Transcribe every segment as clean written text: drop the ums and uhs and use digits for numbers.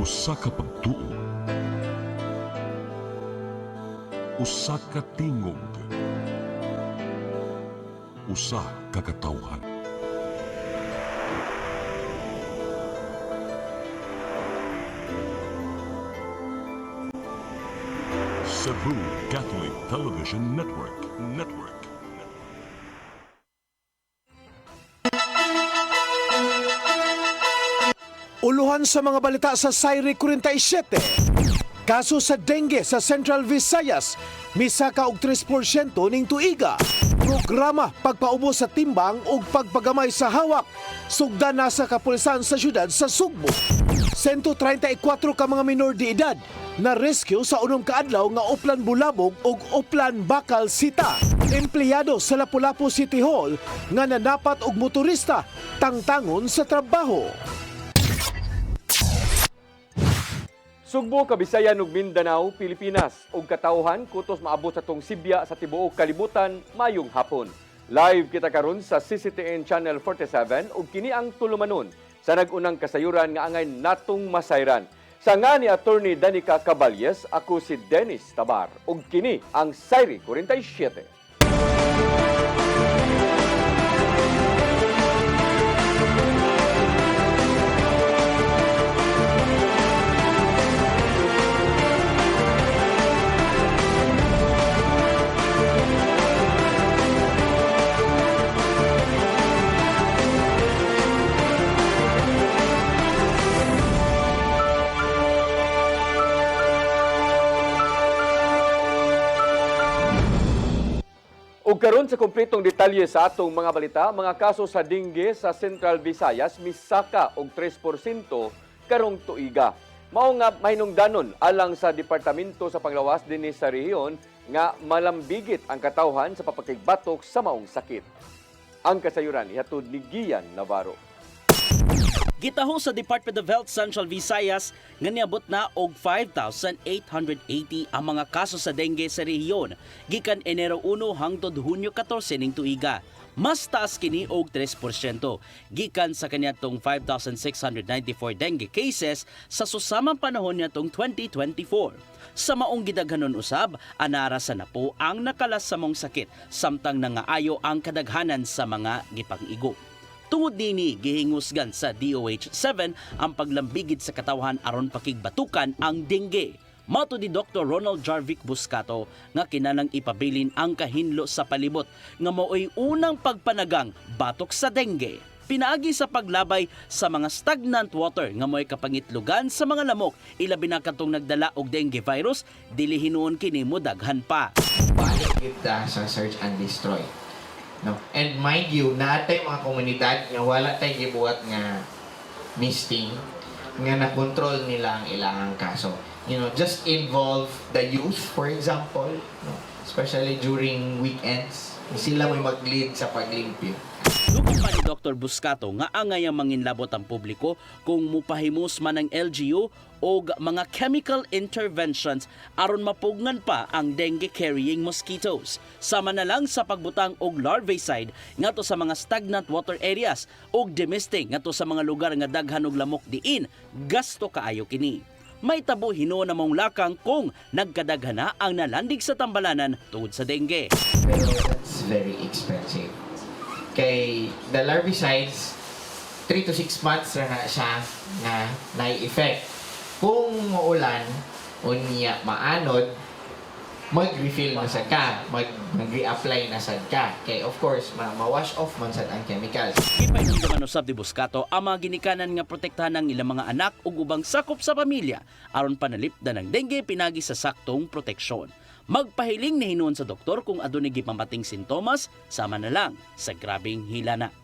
Usa ka pagtuo, usa ka tingog, usa ka katawhan. Cebu Catholic Television Network. Uluhan sa mga balita sa Sayri 47. Kaso sa dengue sa Central Visayas, misaka og 3% ning tuiga. Programa pagpaubos sa timbang ug pagpagamay sa hawak. Sugdan na sa kapulisan sa syudad sa Sugbo. 134 ka mga minor de edad na rescue sa unong kaadlaw nga Oplan Bulabog ug Oplan Bakal Sita. Empleyado sa Lapu-Lapu City Hall nga nanapat og motorista tangtangon sa trabaho. Sugbo, Kabisayan ug Mindanao, Pilipinas ug katawhan kutos maabot sa tong Sibya sa tibuok kalibutan mayong hapon. Live kita karon sa CCTN Channel 47 ug kini ang tulumanon sa nag-unang kasayuran nga angay natong masayran. Sa nga ni Attorney Danica Caballes, ako si Dennis Tabar ug kini ang Sayri 47. Ug karon sa kumpletong detalye sa atong mga balita, mga kaso sa dengue sa Central Visayas misaka og 3% karong tuiga. Mao nga mahinungdanon alang sa Departamento sa Panglawas dinhi sa rehiyon nga malambigit ang katawhan sa papakigbatok sa maong sakit. Ang kasayuran ihatod ni Gian Navarro. Gitaho sa Department of Health Central Visayas nga niabot na og 5,880 ang mga kaso sa dengue sa rehiyon gikan Enero 1 hangtod Hunyo 14 ning tuiga. Mas taas kini og 3% gikan sa kaniadtong 5,694 dengue cases sa susamang panahon niadtong 2024. Sa maong gidaghanon usab, anara sa napo ang nakalas sa mong sakit samtang nangaayo ang kadaghanan sa mga gipang-igo. Tungod dini gihingusgan sa DOH-7 ang paglambigit sa katawhan aron pakigbatukan ang dengue. Mato ni Dr. Ronald Jarvik Buscato nga kinahanglang ipabilin ang kahinlo sa palibot nga mao'y unang pagpanagang batok sa dengue. Pinaagi sa paglabay sa mga stagnant water nga mo'y kapangitlugan sa mga lamok, ilabi na katong nagdala og dengue virus, dili hinuon kini mo daghan pa. Balik kita sa search and destroy. No? And mind you, natay mga komunidad nga wala tay gibuhat nga misting nga na-control nila ang ilang kaso. You know, just involve the youth, for example, no? Especially during weekends. Sila may mag-lead sa paglimpyo. Dugong pa ni Dr. Buscato nga angay ang manginlabot ang publiko kung mupahimos man ang LGU o mga chemical interventions aron mapugngan pa ang dengue-carrying mosquitoes. Sama na lang sa pagbutang og larvicide ngadto sa mga stagnant water areas og demisting ngadto sa mga lugar nga daghan og lamok diin, gasto kaayo kini. May tabo hinuon na mong lakang kung nagkadaghan na ang nalandig sa tambalanan tungod sa dengue. Pero that's very expensive. Kay the larvicides, 3 to 6 months na siya na nai-effect. Kung maulan, unya maanod, mag-refill na sad ka, mag-re-apply na sad ka. Kay of course, ma-wash off man sad ang chemicals. Ipahinumduman usab di Buscato ang mga ginikanan nga protektahan ng ilang mga anak ug ubang sakop sa pamilya aron panalipdan ng dengue pinagi sa saktong proteksyon. Magpahiling ni hinuon sa doktor kung adunay gipamating sintomas, sama na lang sa grabing hilanat.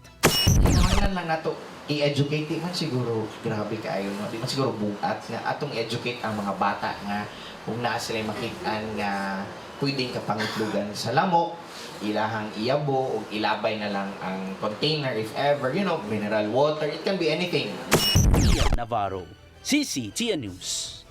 Kinahanglan lang nato i-educate, di man siguro grabe kaayo, no? Di man siguro buat nga atong educate ang mga bata nga kung naa sila makitaan nga pwedeng kapangitlugan sa lamok, ilahang iyabo o ilabay na lang ang container if ever, you know, mineral water, it can be anything. Gian Navarro, CCTN News.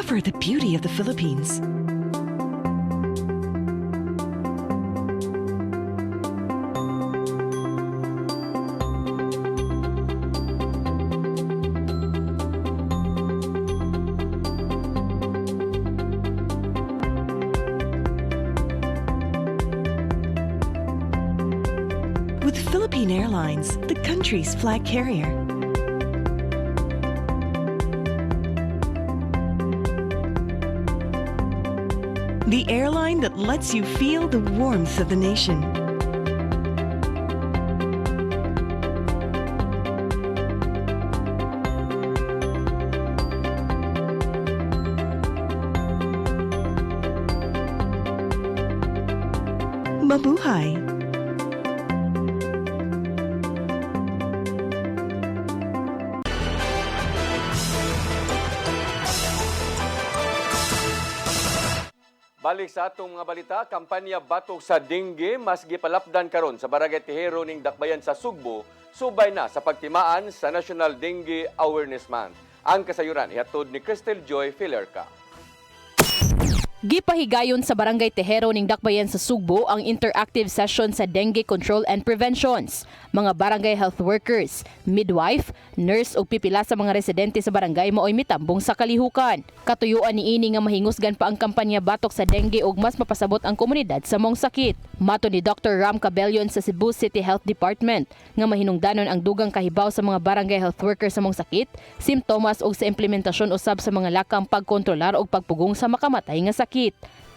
Discover the beauty of the Philippines. With Philippine Airlines, the country's flag carrier. The airline that lets you feel the warmth of the nation. Mabuhay! Balik sa atong mga balita, kampanya batok sa dengue mas gipalapdan karon sa Barangay Tejero ning Dakbayan sa Sugbo, subay na sa pagtimaan sa National Dengue Awareness Month. Ang kasayuran ihatod ni Crystal Joy Filerca. Gipahigayon sa Barangay Tejero ning Dakbayan sa Sugbo ang interactive session sa dengue control and preventions. Mga barangay health workers, midwife, nurse o pipila sa mga residente sa barangay maoy mitambong sa kalihukan. Katuyuan niini nga mahingusgan pa ang kampanya batok sa dengue ug mas mapasabot ang komunidad sa mong sakit. Mato ni Dr. Ram Cabellion sa Cebu City Health Department nga mahinungdanon ang dugang kahibaw sa mga barangay health workers sa mong sakit, simptomas ug sa implementasyon usab sa mga lakang pagkontrolar ug pagpugong sa makamatay nga sakit.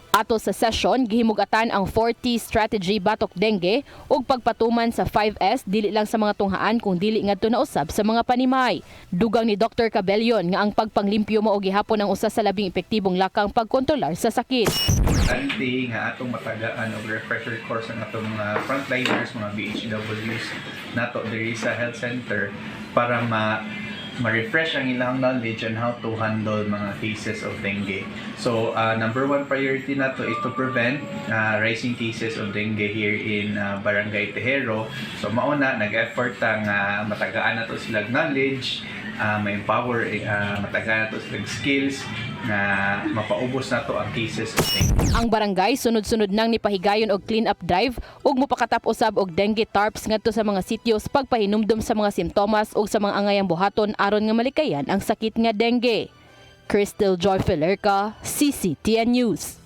Ato sa session, gihimugatan ang 4T strategy batok dengue ug pagpatuman sa 5S dili lang sa mga tunghaan kung dili ngadto na usab sa mga panimay. Dugang ni Dr. Cabellion nga ang pagpanglimpyo mao gihapon ang usa sa labing epektibong lakang pagkontrolar sa sakit. Importante nga atong matagaan og refresher course ang atong mga frontliners, mga BHWs nato diri sa health center para ma-refresh ang ilang knowledge on how to handle mga cases of dengue. So, number one priority nato is to prevent rising cases of dengue here in Barangay Tejero. So, mauna, nag-effort ang matagaan nato silang knowledge, ma-empower, matagaan nato silang skills, na mapaubos nato ang cases of dengue. Ang barangay sunod-sunod nang nipahigayon og clean up drive ug mopakatap usab og dengue tarps ngadto sa mga sityos pagpahinumdum sa mga simptomas ug sa mga angayang buhaton aron nga malikayan ang sakit nga dengue. Crystal Joy Filerca, CCTN News.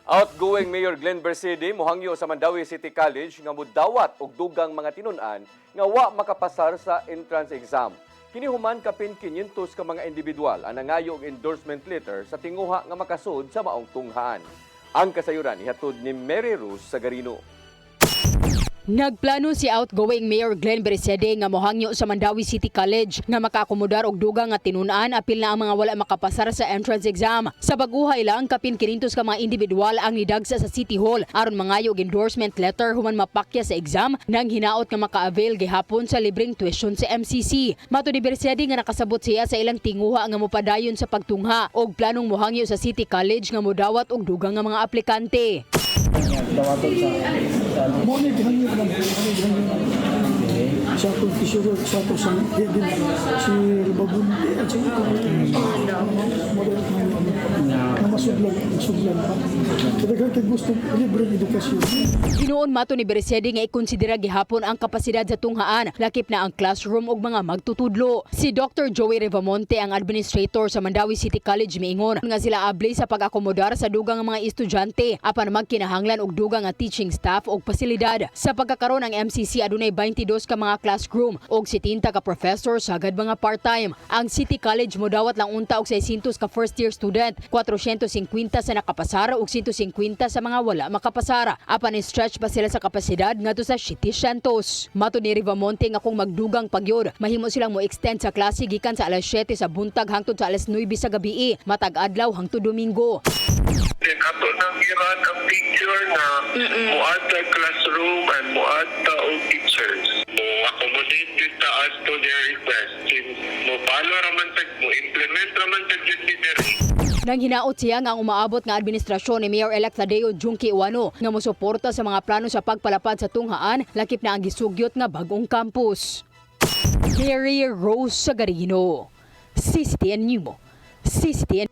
Outgoing Mayor Glenn Bersede mohangyo sa Mandawi City College nga mudawat og dugang mga tinun-an nga wa makapasar sa entrance exam. Kini human kapin 500 ka mga individual ang nangayo og endorsement letter sa tinguha nga makasud sa maong tunghaan. Ang kasayuran ihatod ni Mary Rose Sagarino. Nagplano si outgoing Mayor Glenn Bersede nga mohangyo sa Mandawi City College nga makaakomodar og dugang nga tinun-an apil na ang mga wala makapasar sa entrance exam. Sa baguhay lang kapin 500 ka mga individual ang nidagsa sa City Hall aron mangayo og endorsement letter human mapakya sa exam nang hinaot nga maka-avail gihapon sa libreng tuition sa MCC. Mato ni Bersede nga nakasabot siya sa ilang tinguha nga mopadayon sa pagtungha og planong mohangyo sa City College nga modawat og dugang nga mga aplikante. Sa akong tisurot, sa akong sa hidin, si Ribabunti at sa ito. Na masudlan pa. Kadagang kay gusto libreng edukasyon. Hinuon mato ni Bersede nga ikonsidera gihapon ang kapasidad sa tunghaan, lakip na ang classroom ug mga magtutudlo. Si Dr. Joey Rivamonte, ang administrator sa Mandawi City College, miingon nga sila abli sa pag-akomodar sa dugang mga estudyante apan magkinahanglan og dugang nga teaching staff og pasilidad. Sa pagkakaroon ang MCC adunay 22 ka mga classroom og 70 ka professor sagad mga part-time. Ang City College modawat lang unta og 600 ka first year student, 450 sa nakapasara ug 150 sa mga wala makapasara. Apan stretch pa sila sa kapasidad ngadto sa 700. Mato ni Rivamonte nga kung magdugang pagyod, mahimo silang mo extend sa klase gikan sa alas 7 sa buntag hangtod sa alas 9 sa gabi, matag adlaw hangtod Domingo. Then ato nang iran ang picture na muadta classroom and muadta og teachers. Accommodate kita as to their request. Mo follow raman tag mo implement raman tag leader. Nang hinaot siya nga ang umaabot nga administrasyon ni Mayor-elect Tadeo Junque Uano nga mosuporta sa mga plano sa pagpalapad sa tunghaan, lakip na ang gisugyot nga bagong campus. Mary Rose Sagarino, CCTN News. CCTN.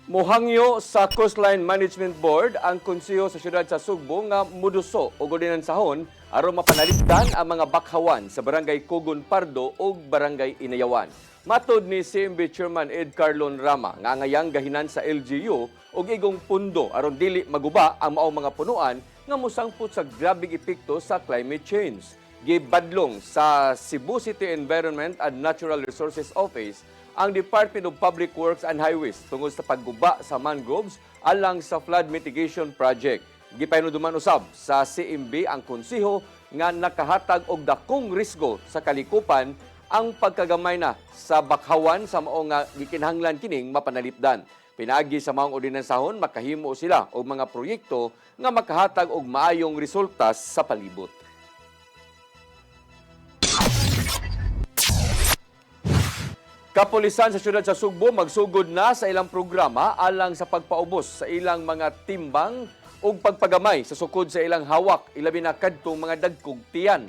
Mohangyo sa Coastline Management Board ang konseho sa siyudad sa Sugbo nga muduso o ordinansahon aron mapanalipdan ang mga bakhawan sa Barangay Cogon Pardo o Barangay Inayawan. Matod ni CMB Chairman Ed Carlon Rama nga angayang gahinan sa LGU og igong pundo aron dili maguba ang maong mga punuan nga mosangput sa grabing epekto sa climate change. Gibadlong sa Cebu City Environment and Natural Resources Office ang Department of Public Works and Highways tungod sa pagguba sa mangroves alang sa flood mitigation project. Gipahinuduman usab sa CMB ang konseho nga nakahatag og dakong risgo sa kalikupan ang pagkagamay na sa bakhawan sa mao nga gikinahanglan kining mapanalipdan. Pinaagi sa maong ordinansahon makahimo sila og mga proyekto nga makahatag og maayong resulta sa palibot. Kapulisan sa siyudad sa Sugbo magsugod na sa ilang programa alang sa pagpaubos sa ilang mga timbang ug pagpagamay sa sukod sa ilang hawak ilabi na kadtong mga dagkog tiyan.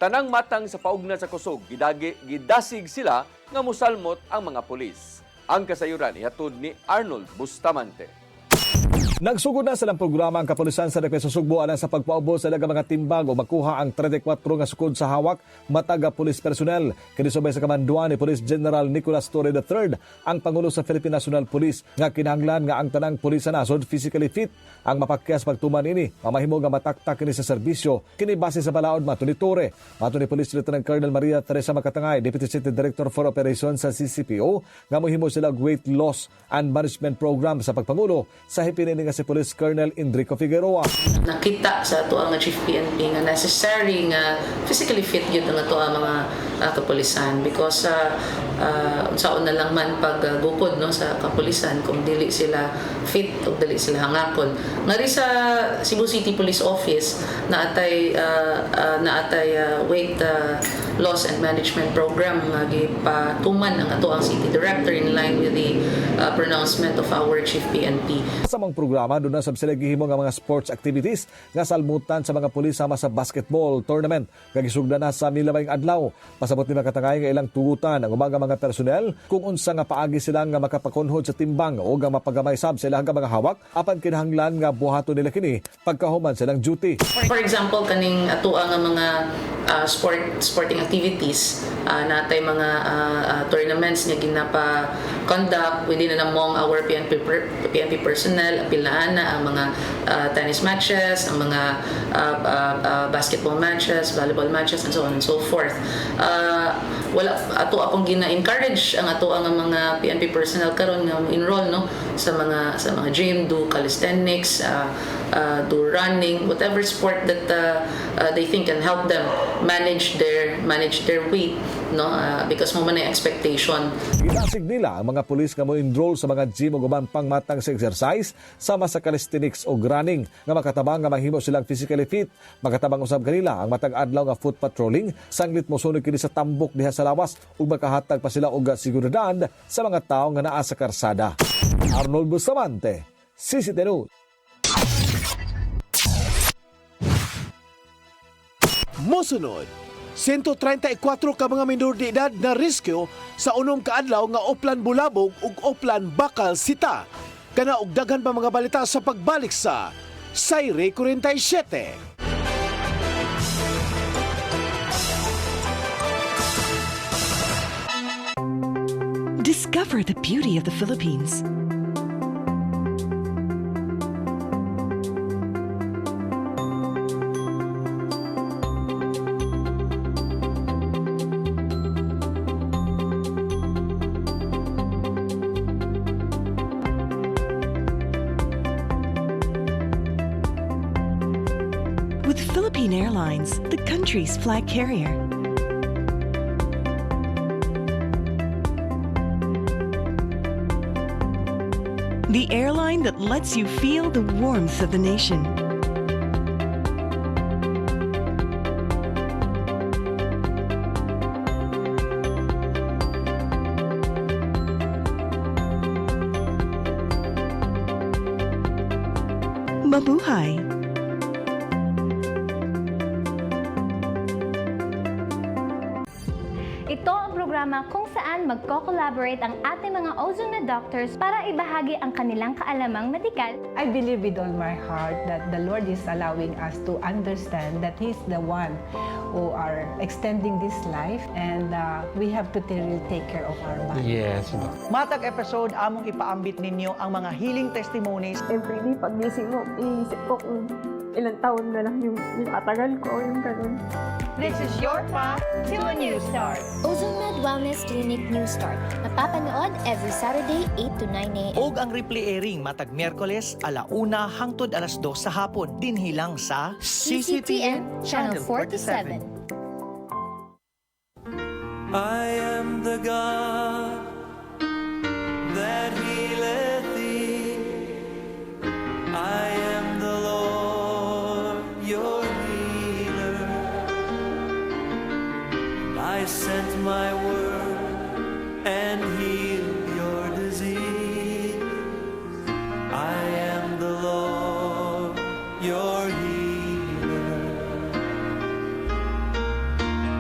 Tanang matang sa paugnat sa kusog gidasig sila nga mosalmot ang mga pulis. Ang kasayuran ihatod ni Arnold Bustamante. Nagsugod na silang programa ang kapulisan sa Depensa Sugbo alang sa pagpaubos sa ilang mga timbang o makuha ang 34 nga sukod sa hawak mataga pulis personnel. Kinisubay sa kamanduan ni Police General Nicolas Torre III, ang Pangulo sa Philippine National Police, nga kinahanglan nga ang tanang pulis sa nasod physically fit. Ang mapakyas pagtuman ini, mamahimo nga mataktak kini sa serbisyo, kini base sa balaod mato ni Torre. Mato ni Police Lieutenant Colonel Maria Teresa Makatangay, Deputy City Director for Operations sa CCPO, nga mohimo sila weight loss and management program sa pagpangulo sa hipinin nga si Police Colonel Enrico Figueroa. Nakita sa ato ang Chief PNP nga necessary nga physically fit yun ang ato ang mga kapulisan because unsaon na lang man paggukod no sa kapulisan kung dili sila fit o dili sila hangakon. Ngari sa Cebu City Police Office naatay weight loss and management program nga gipatuman ang ato ang City Director in line with the pronouncement of our Chief PNP. Sa mga programa doon na sab sila gihimo nga mga sports activities nga salmutan sa mga pulis sama sa basketball tournament nga gisugdan na sa milamayng adlaw. Pasabot ni Makatangay nga ilang tugutan ang umaga mga personnel kung unsa nga paagi sila nga makapakunhod sa timbang o nga mapagamay sab sa ilang mga hawak apan kinahanglan nga buhaton nila kini pagkahuman silang duty. For example kaning ato nga mga sporting activities natay mga tournaments nga ginapa-conduct within and among our PNP personnel, apilaan na ang mga tennis matches, ang mga basketball matches, volleyball matches, and so on and so forth. Wala ato akong gina-encourage ang ato ang mga PNP personnel karon nga enroll no sa mga gym, do calisthenics, do running, whatever sport that they think can help them manage their weight no because mo man ay expectation. Ginasig nila ang mga pulis nga mo enroll sa mga gym o guman pang matang sa exercise sama sa calisthenics o running nga makatabang nga mahimo silang physically fit. Makatabang usab kanila ang matag adlaw nga foot patrolling sanglit mo sunod kini sa tambok diha sa lawas ug makahatag pa sila og seguridad sa mga tawo nga naa sa karsada. Arnold Bustamante, CCTN News. Mosunod, 134 ka mga minor de edad na rescue sa unom kaadlaw nga Oplan Bulabog ug Oplan Bakal Sita. Kana og daghan pa mga balita sa pagbalik sa Sayre 47. Discover the beauty of the Philippines. With Philippine Airlines, the country's flag carrier. The airline that lets you feel the warmth of the nation. Mabuhay! ang programa kung saan magko-collaborate ang ating mga ozone med doctors para ibahagi ang kanilang kaalamang medikal. I believe with all my heart that the Lord is allowing us to understand that He's the one who are extending this life, and we have to really take care of our body. Yes. Matag episode, among ipaambit ninyo ang mga healing testimonies. Every day, pagising mo, iisip ko kung ilang taon na lang yung tatagal ko, yung ganun. This is your path to a new start. Ozone Med Wellness Clinic New Start. Mapapanood every Saturday 8 to 9 a.m. Og ang replay airing matag Miyerkules, 1:00 hangtod 2:00 sa hapon. Dinhi lang sa CCTN Channel 47. I am the God that healeth thee. I am the Lord, your healer. I sent my word and healed your disease. I am the Lord, your healer.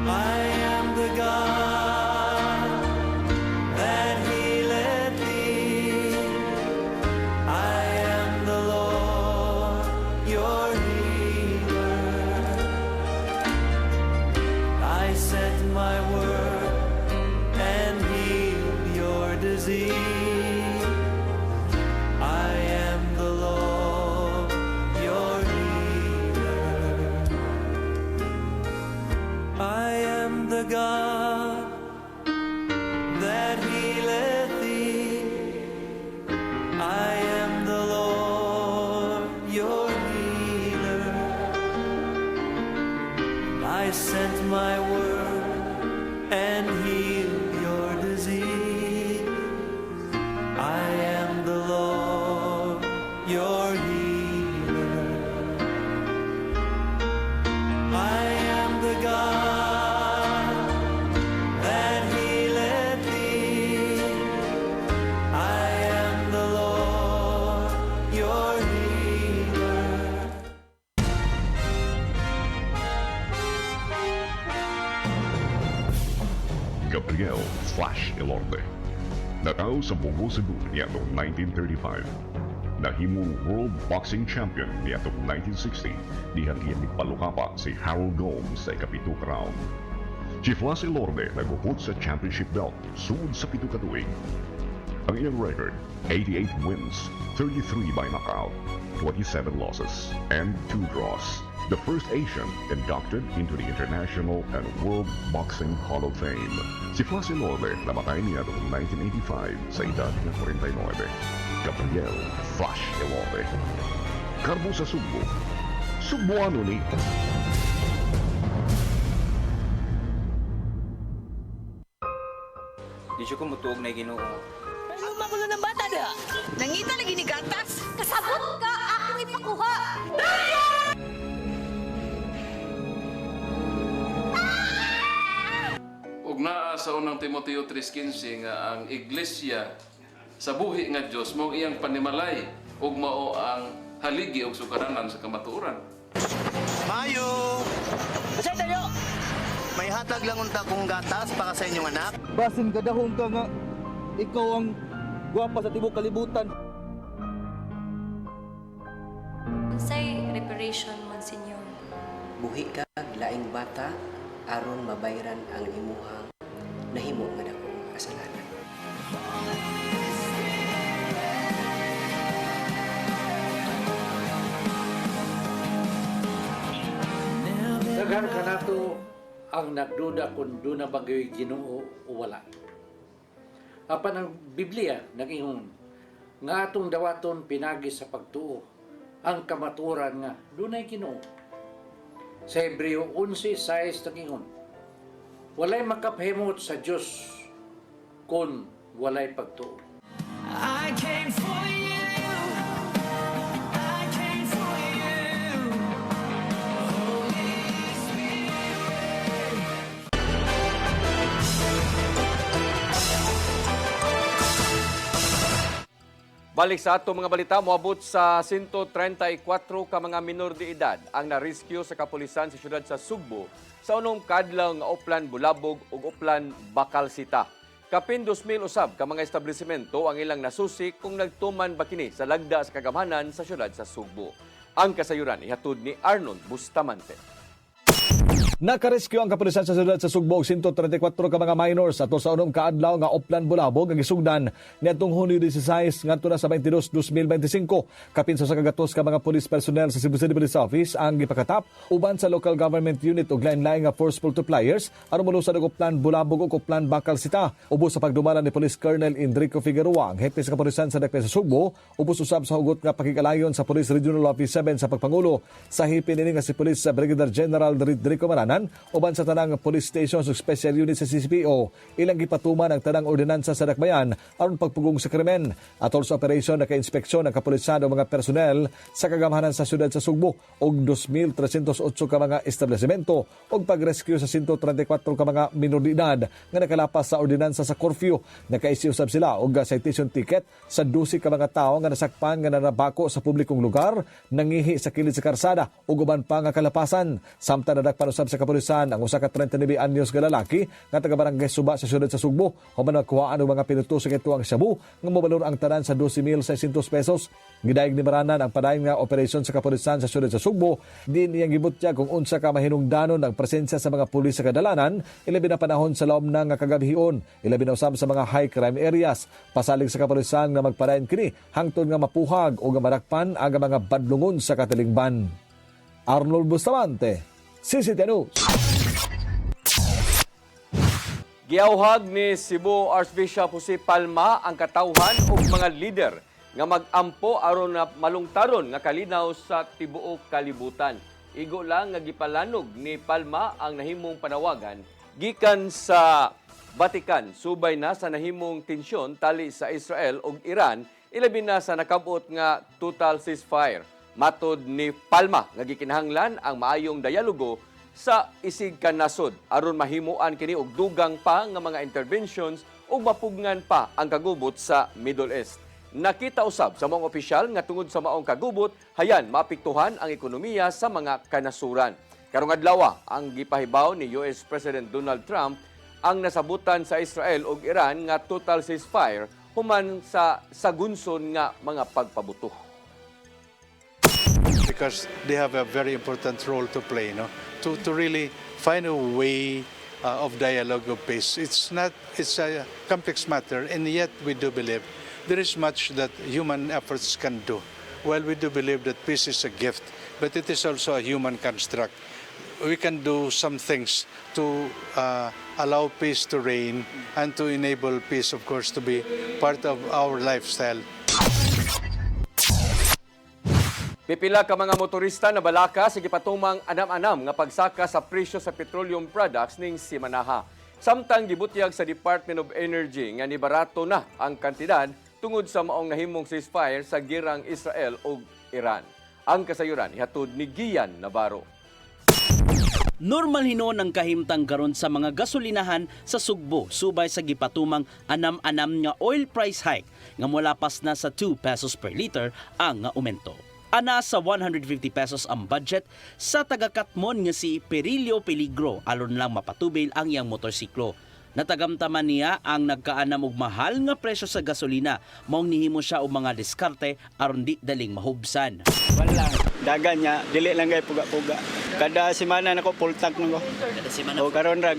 I am the God that healeth thee. I am the Lord, your healer. I sent my word and healed your disease. I am the Lord, your healer. I am the God that healeth thee. I am the Lord, your healer. I sent my word and healed your disease. I am the Lord, your healer. I am the God that healeth thee. I am the Lord, your healer. Gabriel Flash Elorde. Natao sa Bugo, Cebu niadtong 1935. Nahimong World Boxing Champion niadtong 1960 diha iya nagpalukapa si Harold Gomes sa ikapito ka round. Si Flash Elorde nagupot sa championship belt sud sa pito ka tuig. Ang iyang record, 88 wins, 33 by knockout, 27 losses, and 2 draws. The first Asian inducted into the International and World Boxing Hall of Fame. Si Flash Elorde namatay niya noong 1985 sa edad ng 49. Gabriel Flash Elorde. Karbo sa Sugbo. Sugboano ni. Di siya kumutuog na Ginoo. Ano magulo ng bata na? Nangita lagi ni gatas? Kasabot ka! Akong ipakuha! Ug naa sa unang Timoteo 3:15 nga ang iglesia sa buhi nga Dios mao iyang panimalay ug mao ang haligi ug sukaranan sa kamatuoran. Mayo! Basta tayo! May hatag lang unta kong gatas para sa inyong anak. Basin kadahon ka nga ikaw ang gwapa sa tibok kalibutan. Unsay reparation, Monsignor? Buhi ka laing bata aron mabayran ang imuhang nahimo nga dakong kasalanan. Daghan ka nato ang nagduda kung doon na bagay Ginoo o wala. Apan ang Biblia nag-ingon nga atong dawaton pinagi sa pagtuo ang kamaturan nga doon ay Ginoo. Sa Hebreo 11:6 nag-ingon, walay makapahimot sa Dios kung walay pagtuo. I came for you. I came for you. Holy Spirit. Balik sa ato mga balita, moabot sa 134 ka mga minor de edad ang na-rescue sa kapulisan sa siyudad sa Sugbo sa unong kadlaw nga Uplan Bulabog ug Uplan Bacalcita. Kapin 2,000 usab ka mga establishmento ang ilang nasusi kung nagtuman ba kini sa lagda sa kagamhanan sa siyudad sa Sugbo. Ang kasayuran ihatod ni Arnold Bustamante. Nakarescue ang kapulisan sa siyudad sa Sugbo og 134 ka mga minors ato sa unong kaadlaw nga Uplan Bulabog ang isugdan niadtong Hunyo 16 ngadto na sa 22, 2025. Kapin sa kagatos ka mga police personnel sa Cebu City Police Office ang gipakatap uban sa local government unit og lain-lain nga force multipliers aron molusad og Uplan Bulabog ug Uplan Bacalcita. Ubos sa pagdumala ni Police Colonel Enrico Figueroa, ang hepe sa kapulisan sa Dakpe sa Sugbo, ubos usab sa hugot nga pakigalayon sa Police Regional Office 7 sa pagpangulo sa hepe nini nga si Police Brigadier General Rodrigo Maranan uban sa tanang police stations ug special unit sa CCPO. Ilang gipatuman ang tanang ordinansa sa Dakbayan aron pagpugong sa krimen. Atol sa operasyon naka-inspeksyon ang kapulisan o mga personel sa kagamhanan sa siyudad sa Sugbo og 2,308 ka mga establishmento og pag-rescue sa 134 ka mga minor de edad nga nakalapas sa ordinansa sa curfew. Naka-issue usab sila og citation ticket sa 12 ka mga tawo nga nasakpan nga nanabako sa publikong lugar, nangihi sa kilid sa karsada ug uban pa nga kalapasan. Samtang nadakpan usab sa kapulisan ang usa ka 39 anyos nga lalaki nga taga barangay Suba sa siyudad sa Sugbo human nagkuhaan og mga pinutusok ito ang shabu nga mobalor ang tanan sa 12,600 pesos. Gidayeg ni Maranan ang padayon nga operasyon sa kapulisan sa siyudad sa Sugbo din iyang gibutya kung unsa ka mahinungdanon ang presensya sa mga pulis sa kadalanan ilabi na panahon sa laom na nga kagabihion ilabi na usab sa mga high crime areas. Pasalig sa kapulisan nga magpadayon kini hangtod nga mapuhag o nga marakpan ang mga badlungon sa katilingban. Arnold Bustamante, CCTV News. Giauhag ni Cebu Archbishop Jose Palma ang katawhan ug mga leader nga mag-ampo aron na malungtaron nga kalinaw sa tibuok kalibutan. Igo lang nga gipalanog ni Palma ang nahimong panawagan gikan sa Vatican subay na sa nahimong tensyon tali sa Israel ug Iran ilabi na sa nakabot nga total ceasefire. Matod ni Palma nga gikinahanglan ang maayong dialogo sa isig kan nasod aron mahimuan kini og dugang pa nga mga interventions ug mapugngan pa ang kagubot sa Middle East. Nakita usab sa mga opisyal nga tungod sa maong kagubot hayan maapektuhan ang ekonomiya sa mga kanasuran. Karong adlaw ang gipahibaw ni US President Donald Trump ang nasabutan sa Israel ug Iran nga total ceasefire human sa sagunson nga mga pagpabuto. Because they have a very important role to play, to really find a way of dialogue of peace. It's a complex matter, and yet we do believe there is much that human efforts can do. Well, we do believe that peace is a gift, but it is also a human construct. We can do some things to allow peace to reign and to enable peace, of course, to be part of our lifestyle. Pipila ka mga motorista na balaka sa gipatumang anam-anam nga pagsaka sa presyo sa petroleum products ning simanaha. Samtang gibutyag sa Department of Energy nga nibarato na ang kantidad tungod sa maong nahimong ceasefire sa girang Israel ug Iran. Ang kasayuran ihatod ni Gian Navarro. Normal hinon ang kahimtang karon sa mga gasolinahan sa Sugbo subay sa gipatumang anam-anam nga oil price hike nga molapas na sa 2 pesos per liter ang aumento. Ana sa 150 pesos ang budget sa taga-Katmon nga si Perilio Peligro alon lang mapatubil ang iyang motorsiklo. Natagamtaman niya ang nagkaanam og mahal nga presyo sa gasolina. Maong nihimo siya og mga diskarte aron di daling mahubsan. Wala, dagan niya, dili lang kay puga-puga. Kada semana nako full tank nako. Kada semana. O karon rag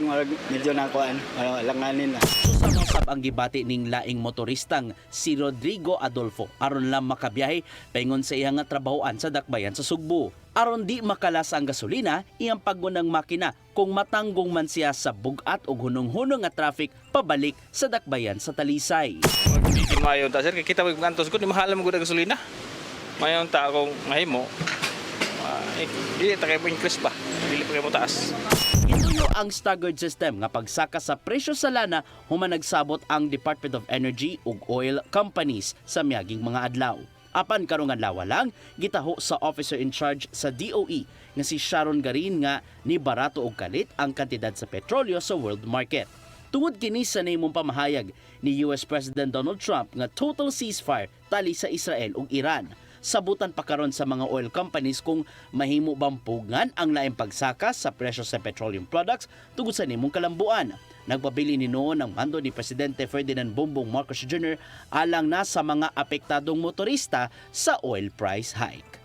medyo na kuan, langanin na. Susamosab ang gibati ning laing motoristang si Rodrigo Adolfo aron lang makabiyahe paingon sa iyang trabahoan sa Dakbayan sa Sugbo. Aron di makalas ang gasolina, iyang paggunang makina kung matanggong man siya sa bugat o hunong-hunong nga traffic pabalik sa Dakbayan sa Talisay. Hindi mayon ta sir, kita magkantos ko ni mahal mo gud gasolina. Mayon ta akong mahimo. Dili ta kay mo increase ba? Dili pa kay mo taas. Ituyo ang staggered system nga pagsaka sa presyo sa lana human nagsabot ang Department of Energy ug oil companies sa miaging mga adlaw. Apan karong adlaw lang gitaho sa officer in charge sa DOE nga si Sharon Garin nga ni barato og kalit ang kantidad sa petrolyo sa world market. Tungod kini sa nahimong pamahayag ni US President Donald Trump nga total ceasefire tali sa Israel ug Iran. Sabutan pa karon sa mga oil companies kung mahimo bang pugan ang laing pagsaka sa presyo sa petroleum products tungod sa nimong kalambuan. Nagpabili ni noon ang mando ni Presidente Ferdinand Bongbong Marcos Jr. alang na sa mga apektadong motorista sa oil price hike.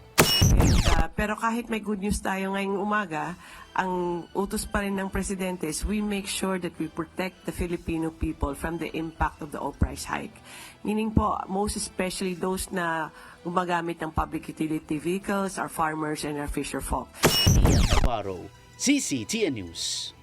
Pero kahit may good news tayo ngayong umaga, ang utos pa rin ng Presidente is we make sure that we protect the Filipino people from the impact of the oil price hike. Meaning po, most especially those na gumagamit ng public utility vehicles, our farmers and our fisher folk. Ian Navarro, CCTN News.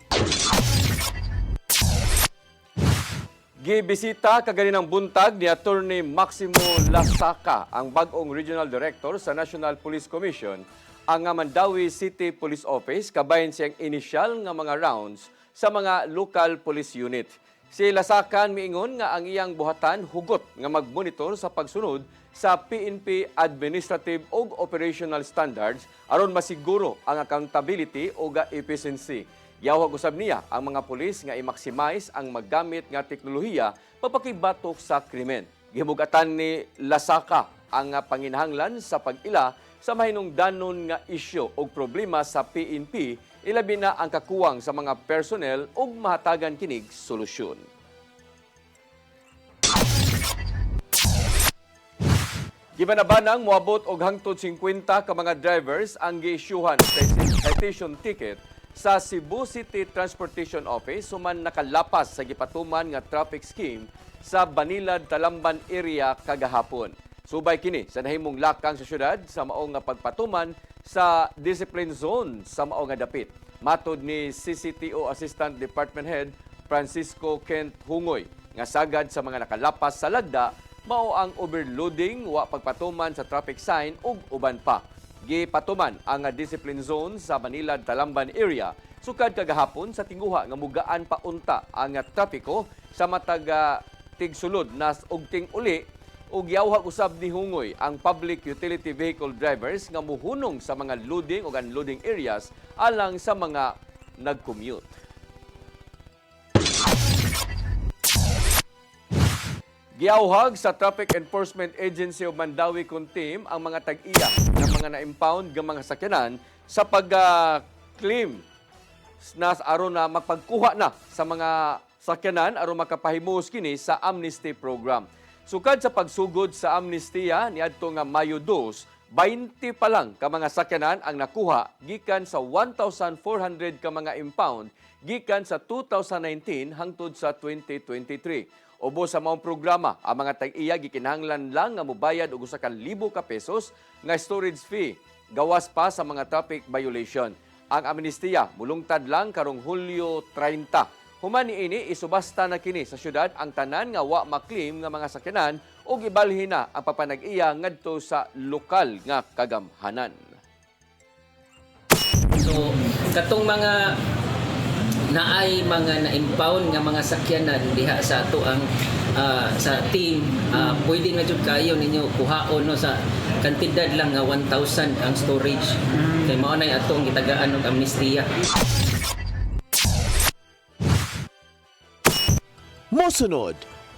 Gibisita kaganinang buntag ni Attorney Maximo Lasaca, ang bagong Regional Director sa National Police Commission, ang Mandawi City Police Office, kabayan siyang inisyal nga mga rounds sa mga local police unit. Si Lasaca miingon nga ang iyang buhatan hugot nga magmonitor sa pagsunod sa PNP administrative ug operational standards aron masiguro ang accountability ug efficiency. Yawag usab niya ang mga pulis nga i-maximize ang maggamit nga teknolohiya papakibatok sa krimen. Gihimugatan ni Lasaca ang panginahanglan sa pag-ila sa mahinungdanon nga isyu o problema sa PNP, ilabi na ang kakuwang sa mga personnel ug mahatagan kinig solusyon. Gibanabanang moabot og hangtod 50 ka mga drivers ang gi-isyuhan sa citation ticket sa Cebu City Transportation Office suman nakalapas sa gipatuman nga traffic scheme sa Banilad, Talamban area kagahapon. Subay kini sa nahimong lakang sa syudad sa mao nga pagpatuman sa discipline zone sa mao nga dapit. Matod ni CCTO Assistant Department Head Francisco Kent Hungoy nga sagad sa mga nakalapas sa lagda mao ang overloading, wa pagpatuman sa traffic sign ug uban pa. Gipatuman ang discipline zone sa Manila Talamban area sukad kagahapon sa tinguha nga mugaan pa unta ang trapiko sa matag tigsulod nas og ting-uli ug yawhag usab ni Hungoy ang public utility vehicle drivers nga muhunong sa mga loading ug unloading areas alang sa mga nag-commute. Giawhag sa Traffic Enforcement Agency of Mandawi kun team ang mga tag-iya ng mga na-impound ng mga sakyanan sa pag-claim na aron na magpagkuha na sa mga sakyanan aron makapahimuos kini sa amnesty program. Sukad sa pagsugod sa amnestiya niadto nga Mayo 2, 20 pa lang ka mga sakyanan ang nakuha gikan sa 1,400 ka mga impound gikan sa 2019 hangtod sa 2023. Obo sa maong programa, ang mga tag-iya gikinahanglan lang nga mobayad og 1,000 ka pesos nga storage fee gawas pa sa mga traffic violation. Ang amnestiya mulungtad lang karong Hulyo 30. Human niini isubasta na kini sa syudad ang tanan nga wa maklaim nga mga sakyanan ug ibalhin na ang papanag-iya ngadto sa lokal nga kagamhanan. So katong mga naay mga na-impound nga mga sakyanan diha sa ato ang sa team, pwede nga jud kayo ninyo kuhaon no sa kantidad lang nga 1,000 ang storage. Kay mao nay atong gitagaan og amnestiya. Mosunod,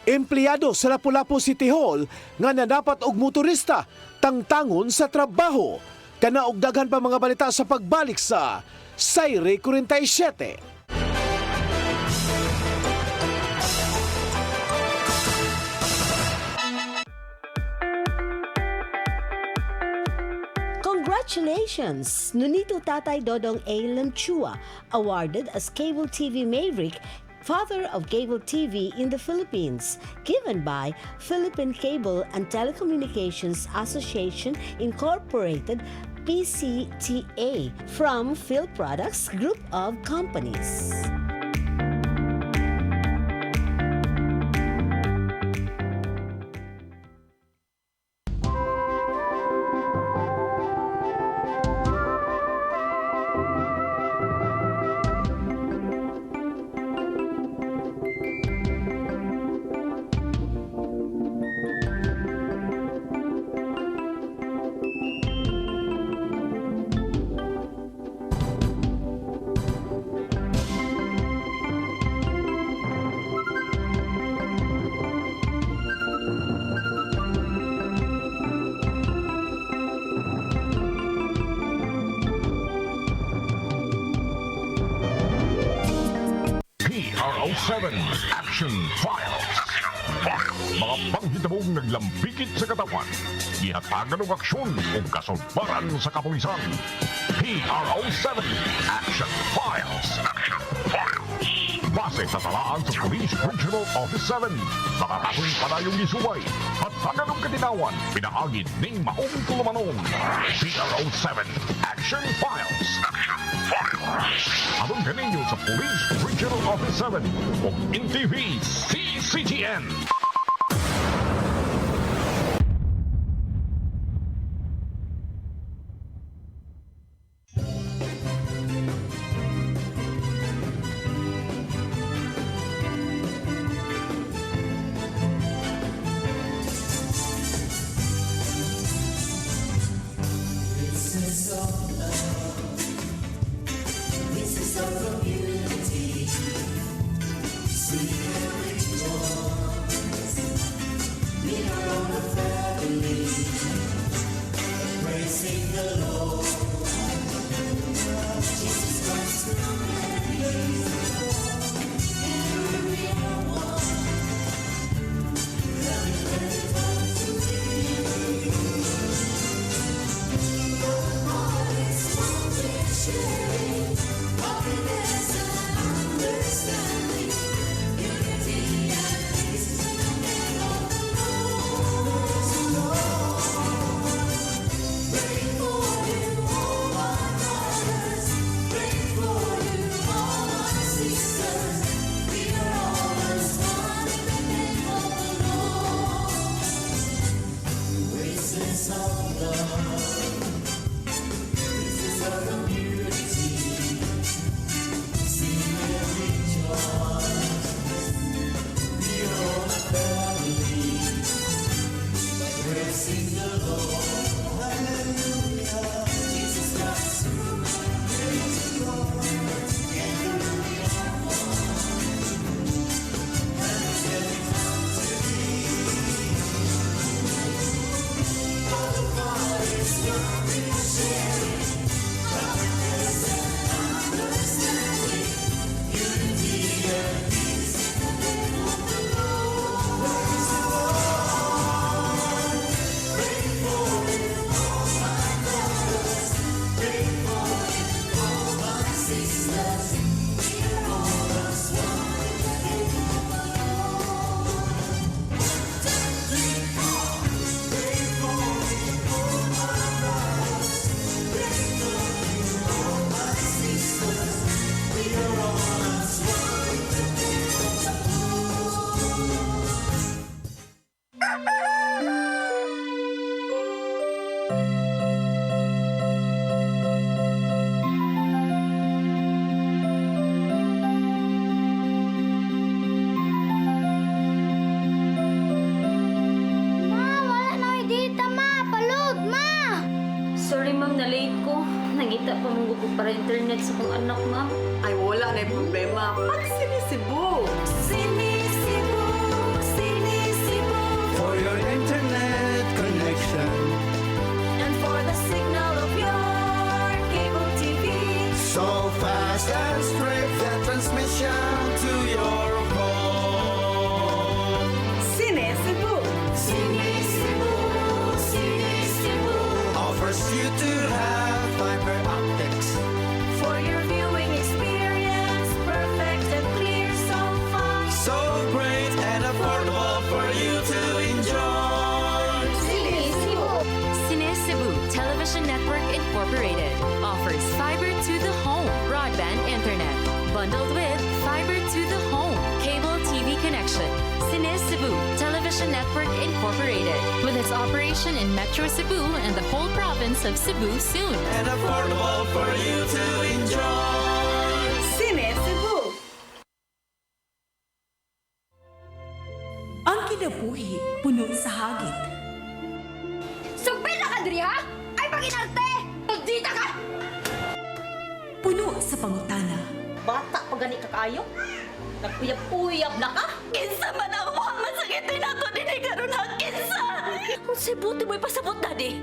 empleyado sa Lapu-Lapu City Hall nga nadapat og motorista tangtangon sa trabaho. Kana og daghan pa mga balita sa pagbalik sa Sayre 47. Congratulations! Nunito Tatay Dodong A. Lamchua, awarded as Cable TV Maverick, Father of Cable TV in the Philippines, given by Philippine Cable and Telecommunications Association Incorporated, PCTA, from Phil Products Group of Companies. 007 Action Files. Mga panghitabong naglambikit sa katawan, gihatagan ng aksyon o kasulbaran sa kapulisan. PRO7 Action Files. Base sa talaan sa Police Regional Office 7, nakatakoy padayong gisubay at taganong katinawan, pinaagid ning maong tulumanon. PRO7 Action Files. Atong kaninyo sa Police Regional Office 7 o NTV CCTN. para internet sa kong anak, ma'am. Ay, wala na yung problema. Pag sinisibo. Sinisibo, sinisibo. For your internet connection. And for the signal of your cable TV. So fast and straight the transmission to your phone. Sinisibo. Sinisibo, sinisibo. Offers you to have fiber optics. For your viewing experience, perfect and clear, so fast. So great and affordable for you to enjoy. Sinisibo. Sinisibo Television Network Incorporated offers fiber to the home broadband internet bundled with fiber to the home cable TV connection. Sinisibo Television Network Incorporated with its operation in Metro Cebu and the whole province of Cebu soon. And affordable for you to enjoy. Sinisibo. Ang kinabuhi puno sa hagit. Sugpil na ka, Dri, ha? Ay, paginarte! Magdita ka! Puno sa pangutana. Bata pa gani ka kayo? Nagpuyap-puyap na ka? Kinsa man ang mukhang masakitin ako din ay karoon ha? Kinsa! Kung sibuti mo'y pasabot, Daddy.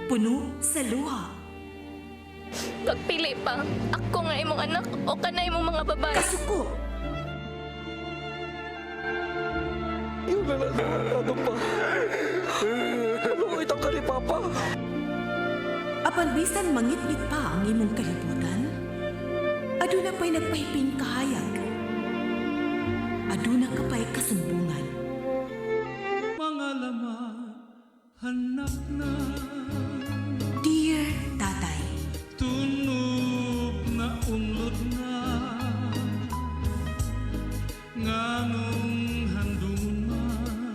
Puno sa luha. Pagpili pa, ako nga imong anak o kana imong mga babae. Kasuko! Yung ano pa? Ano itang ka ni Papa? Apan bisan mangit-ngit pa ang imong kalibutan, aduna pa'y nagpahiping kahayag. Aduna ka pa'y kasumbungan. Mga laman, hanap na. Dear Tatay, Tunog na unlod na. Nganong handungan man.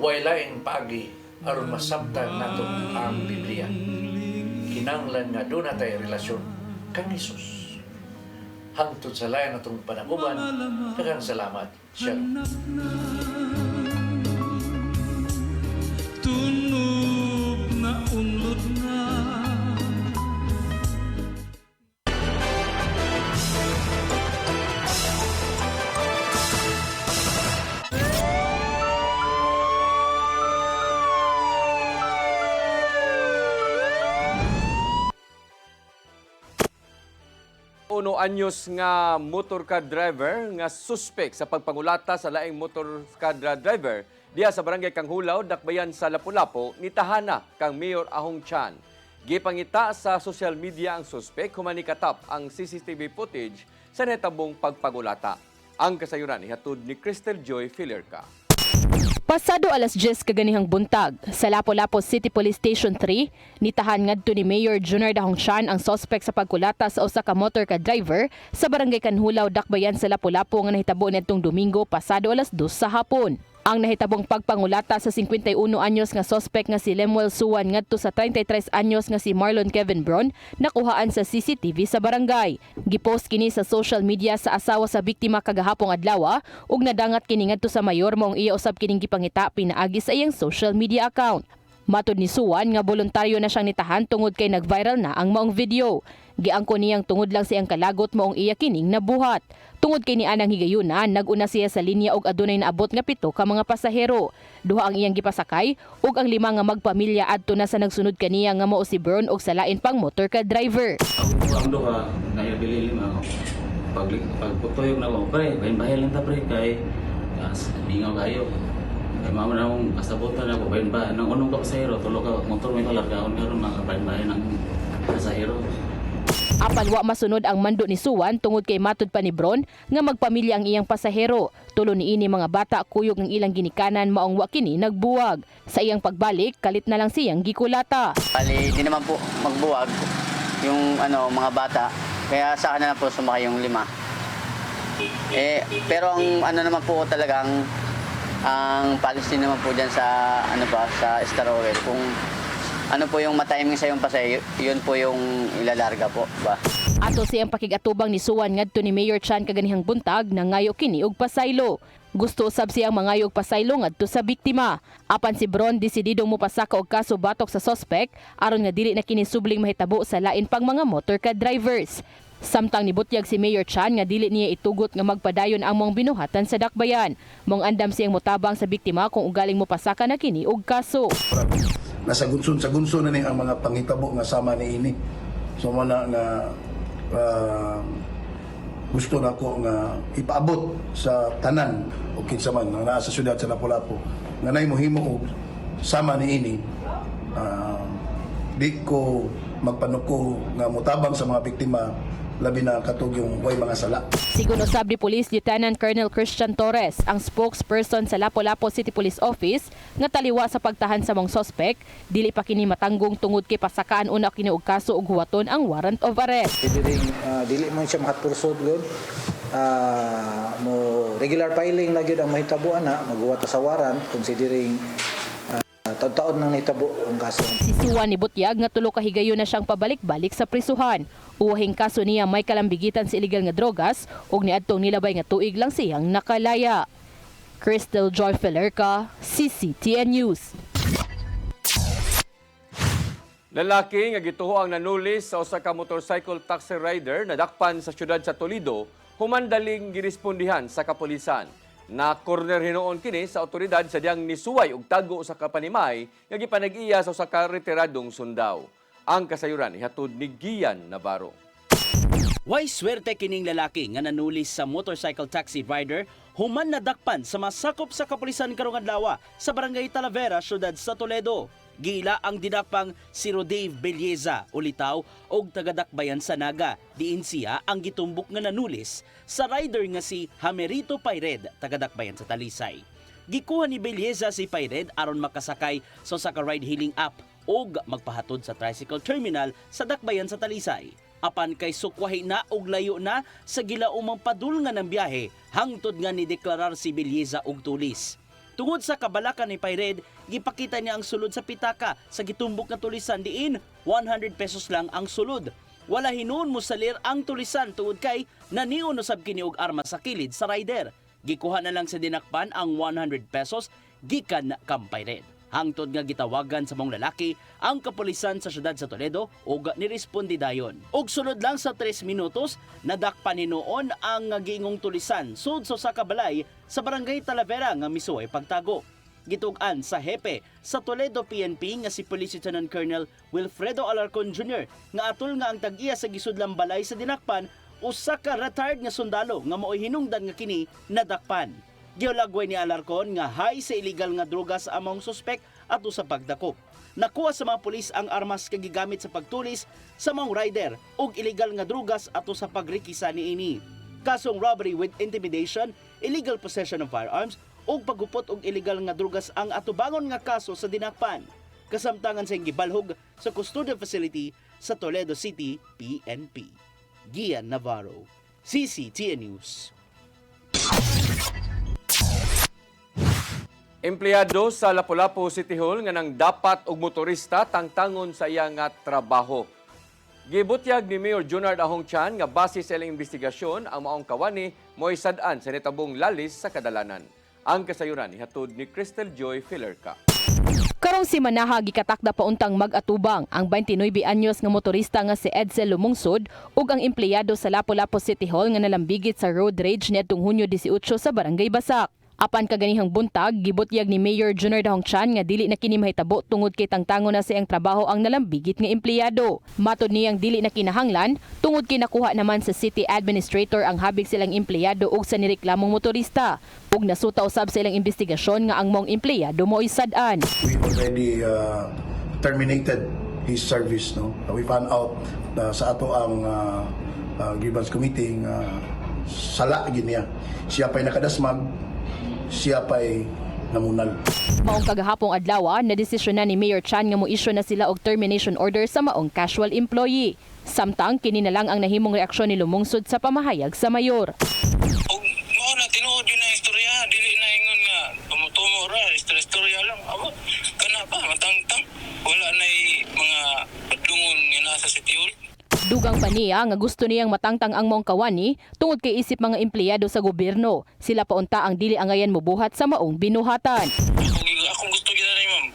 Wailaing pagi aron masabtan nato ang Biblia. Kinanglan nga doon natay relasyon kang Isus. Hangtod sa layan natong panaguban, daghang salamat. Shalom. Tunog na unlod na. Uno anyos nga motorcar driver nga suspect sa pagpangulata sa laing motorcar driver diha sa barangay Kanghulaw, Dakbayan sa Lapu-Lapu, ni tahana kang Mayor Ahong Chan. Gipangita sa social media ang suspect humani katap ang CCTV footage sa nahitabong pagpangulata. Ang kasayuran ihatod ni Crystal Joy Filerca. Pasado alas 10 kaganihang buntag, sa Lapu-Lapu City Police Station 3, nitahan ngadto ni Mayor Junior Dahong Chan ang suspect sa pagkulata sa usa ka motor ka driver sa barangay Kanhulaw, Dakbayan sa Lapu-Lapu nga nahitabo nitong Domingo pasado alas 2 sa hapon. Ang nahitabong pagpangulata sa 51 anyos nga suspect nga si Lemuel Suwan ngadto sa 33 anyos nga si Marlon Kevin Bron nakuhaan sa CCTV sa barangay. Gipost kini sa social media sa asawa sa biktima kagahapong adlaw ug nadangat kini ngadto sa mayor maong iya usab kining gipangita pinaagi sa iyang social media account. Matud ni Suwan nga voluntaryo na siyang nitahan tungod kay nag-viral na ang maong video. Giangko niyang tungod lang siyang kalagot maong iya kining nabuhat. Tungod kay nianang higayuna, naguna siya sa linya og adunay naabot nga 7 ka mga pasahero. Duha ang iyang gipasakay ug ang 5 nga magpamilya adto na sa nagsunod kaniya nga mao si Bron ug sa lain pang motor ka driver. Ang duha naibili 5 pagputuyog na ko pre, bahin lang ta pre kay mingaw kayo. Kay mama na akong kasabutan ako bahin ba nang unong ka pasahero tulo ka motor may kalargaon karon mga bahin ng pasahero. Apan wa masunod ang mando ni Suwan tungod kay matud pa ni Bron nga magpamilya ang iyang pasahero. Tulo niini mga bata kuyog ng ilang ginikanan maong wa kini nagbuwag. Sa iyang pagbalik, kalit na lang siyang gikulata. Bali, di naman po magbuwag yung mga bata. Kaya sa akin na lang po sumakay yung 5. Pero ang naman po talagang ang policy naman po diyan sa sa Star Oil kung ano po yung matiming sa yung pasay, yun po yung ilalarga po ba. Ato siyang pakigatubang ni Suwan ngadto ni Mayor Chan kaganihang buntag na ngayo kini og pasaylo. Gusto usab siyang mangayog pasaylo ngadto sa biktima. Apan si Bron desididong mopasaka og kaso batok sa suspect aron nga dili na kini subling mahitabo sa lain pang mga motor ka drivers. Samtang nibutyag si Mayor Chan nga dili niya itugot nga magpadayon ang mong binuhatan sa Dakbayan. Mong andam siyang motabang sa biktima kung ugaling mopasaka na kini og kaso. Nasa gunson na ni ang mga pangitabo nga sama ni ini. So mana nga gusto na ko nga ipaabot sa tanan o kinsa man nga naa sa syudad sa Lapu-Lapu nga nay mohimo og sama ni ini. Di ko magpanuko nga mutabang sa mga biktima labi na katog yung way mga sala. Sigun usab ni Police Lieutenant Colonel Christian Torres, ang spokesperson sa Lapu-Lapu City Police Office, nga taliwa sa pagtahan sa mong suspect, dili pa kini matanggong tungod kay pasakaan una kini og kaso ug huwaton ang warrant of arrest. Dili man siya makatursod gud. Mo regular filing na gyud ang mahitabo ana, maghuwat sa warrant considering taon nang nahitabo ang kaso. Si Suwan ni butyag nga tulo ka higayon na siyang pabalik-balik sa prisuhan. Uwahing kaso niya may kalambigitan sa illegal nga drogas ug niadtong nilabay nga tuig lang siyang nakalaya. Crystal Joy Filerca, CCTN News. Lalaki nga gituho ang nanulis sa usa ka motorcycle taxi rider na dakpan sa siyudad sa Toledo, humandaling girespondihan sa kapulisan. Na corner hinuon kini sa otoridad sa diyang nisuway og tago sa kapanimay nga gipanag-iya sa usa ka retiradong sundao. Ang kasayuran ihatod ni Gian Navarro. Way swerte kining lalaki nga nanulis sa motorcycle taxi rider human nadakpan sa masakop sa kapulisan karong adlaw sa Barangay Talavera, syudad sa Toledo. Gila ang didakpang si Rodave Belleza, ulitaw og tagadakbayan sa Naga. Diin siya ang gitumbok nga nanulis sa rider nga si Hamerito Paired, tagadakbayan sa Talisay. Gikuha ni Belleza si Paired aron makasakay sa ride hailing app og magpahatod sa tricycle terminal sa dakbayan sa Talisay. Apan kay sukwahi na og layo na sa gilaumang padulngan ng biyahe, hangtod nga ni deklarar si Belleza og tulis. Tungod sa kabalakan ni Paired, gipakita niya ang sulod sa pitaka sa gitumbok nga tulisan diin 100 pesos lang ang sulod. Wala hinuon mo salir ang tulisan tungod kay naniun usab kini og armas sa kilid sa rider. Gikuha na lang sa dinakpan ang 100 pesos gikan kang Paired. Hangtod nga gitawagan sa mong lalaki ang kapulisan sa syudad sa Toledo ug niresponde dayon. Og sunod lang sa 3 minutos, nadakpan ni noon ang giingong tulisan sud sa kabalay sa Barangay Talavera nga misuway pagtago. Gitug-an sa hepe sa Toledo PNP nga si Police Lieutenant Colonel Wilfredo Alarcon Jr. nga atol nga ang tag-iya sa gisudlang balay sa dinakpan usa ka retired nga sundalo nga maoy hinungdan nga kini nadakpan. Giolagway ni Alarcon nga high sa illegal nga droga sa among suspek ato sa pagdakop. Nakuha sa mga pulis ang armas kay gigamit sa pagtulis sa mga rider ug illegal nga drogas ato sa pagrikisa niini. Kasong robbery with intimidation, illegal possession of firearms ug paggupot og illegal nga drogas ang atubangon nga kaso sa dinakpan. Kasamtangan sa gibalhog sa custodial facility sa Toledo City PNP. Gian Navarro, CCTN News. Empleyado sa Lapu-Lapu City Hall nga nang dapat og motorista tangtangon sa iya nga trabaho. Gibutyag ni Mayor Junard Ahong Chan nga base sa ilang investigasyon ang maong kawani mo'y sad-an sa nitabong lalis sa kadalanan. Ang kasayuran ihatod ni Crystal Joy Filerca. Karong si Manaha gikatakda pauntang mag-atubang ang 29 anyos nga motorista nga si Edsel Lumungsod ug ang empleyado sa Lapu-Lapu City Hall nga nalambigit sa road rage niadtong Hunyo 18 sa Barangay Basak. Apan kaganihang buntag, gibutyag ni Mayor Junard Ahong Chan nga dili na kini mahitabo tungod kay tangtangon na siyang trabaho ang nalambigit nga empleyado. Matod niyang dili na kinahanglan tungod kay nakuha naman sa city administrator ang habig silang empleyado ug sa nireklamong motorista. Ug nasuta usab sa ilang investigasyon nga ang mong empleyado mo'y sad-an. We already terminated his service. No? We found out sa ato ang grievance committee sala gid niya. Siya pa'y nakadasmag, siya pa'y namunal. Maong kagahapong adlaw na desisyon na ni Mayor Chan nga mo-issue na sila og termination order sa maong casual employee. Samtang kini na lang ang nahimong reaksyon ni Lumungsod sa pamahayag sa mayor. Mao na tinuod yun na istorya, dili na ingon nga tumutumo ra, istorya lang. Amo kana ba matangtang wala na mga padlungon nga nasa City Hall. Dugang pa niya nga gusto niyang matangtang ang mong kawani tungod kay isip mga empleyado sa gobyerno. Sila paunta ang dili angayan mobuhat sa maong binuhatan. Akong gusto gina na ma'am,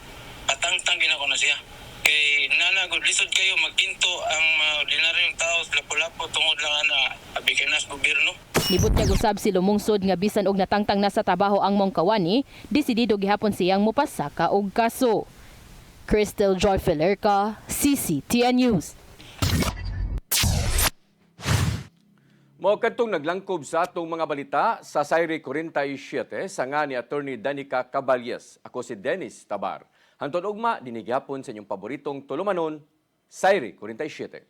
atangtang gina ko na siya. Kay nanagod lisod kayo magkinto ang ordinaryong tao sa Lapu-Lapu tungod lang na abikinas gobyerno. Nibot niya gusab si Lumungsod nga bisan og natangtang na sa trabaho ang mong kawani, desidido gihapon siyang mopasaka og kaso. Crystal Joy Filerca, CCTN News. Mao kadtong naglangkob sa atong mga balita sa Sayre 47 sa nga ni Attorney Danica Caballes. Ako si Dennis Tabar. Hantod ugma dinig gyapon sa inyong paboritong tulumanon, Sayre 47.